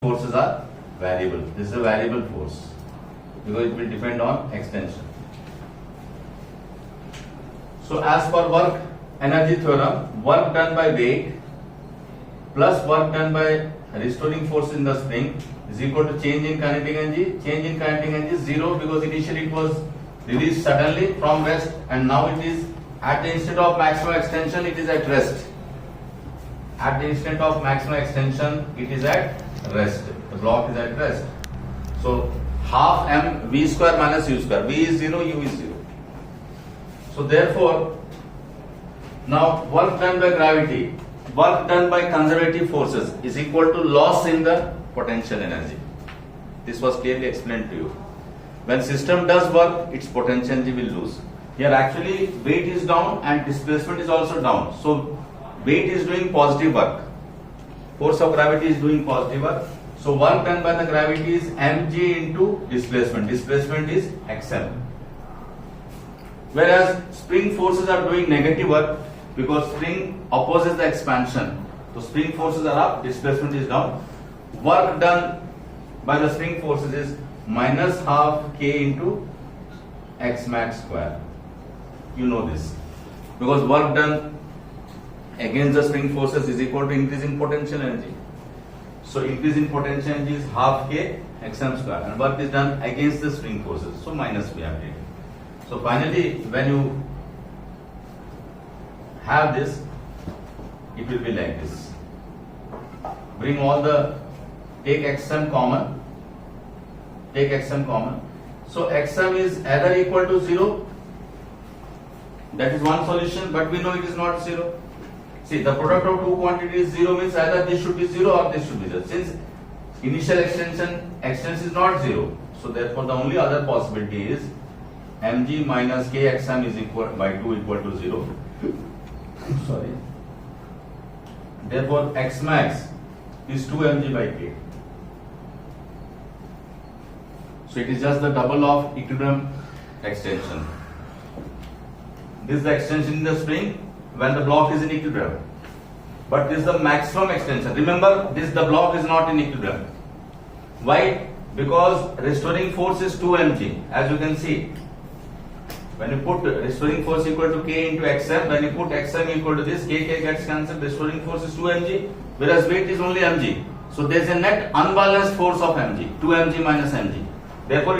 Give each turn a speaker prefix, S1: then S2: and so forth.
S1: forces are variable. This is a variable force because it will depend on extension. So as per work energy theorem, work done by weight plus work done by restoring force in the spring is equal to change in kinetic energy. Change in kinetic energy is zero because initially it was released suddenly from rest and now it is at the instant of maximum extension it is at rest. At the instant of maximum extension it is at rest. The block is at rest. So half m v square minus u square. V is 0, u is 0. So therefore, now work done by gravity, work done by conservative forces is equal to loss in the potential energy. This was clearly explained to you. When system does work, its potential energy will lose. Here actually weight is down and displacement is also down. So weight is doing positive work. Force of gravity is doing positive work. So work done by the gravity is mg into displacement. Displacement is xm. Whereas spring forces are doing negative work because spring opposes the expansion. So spring forces are up, displacement is down. Work done by the spring forces is minus half k into x max square. You know this. Because work done against the spring forces is equal to increase in potential energy. So increase in potential energy is half k xm square and work is done against the spring forces. So minus we have taken. So finally when you have this, it will be like this. Bring all the, take xm common, take xm common. So xm is either equal to 0, that is one solution, but we know it is not 0. See, the product of two quantities 0 means either this should be 0 or this should be 0. Since initial extension is not 0, so therefore the only other possibility is mg minus kxm is equal by 2 equal to 0. Sorry. Therefore x max is 2 mg by k. So it is just the double of equilibrium extension. This is the extension in the spring when the block is in equilibrium. But this is the maximum extension. Remember, the block is not in equilibrium. Why? Because restoring force is 2 mg. As you can see, when you put restoring force equal to k into xm, when you put xm equal to this, k gets cancelled, restoring force is 2 mg, whereas weight is only mg. So there is a net unbalanced force of mg, 2 mg minus mg. Therefore,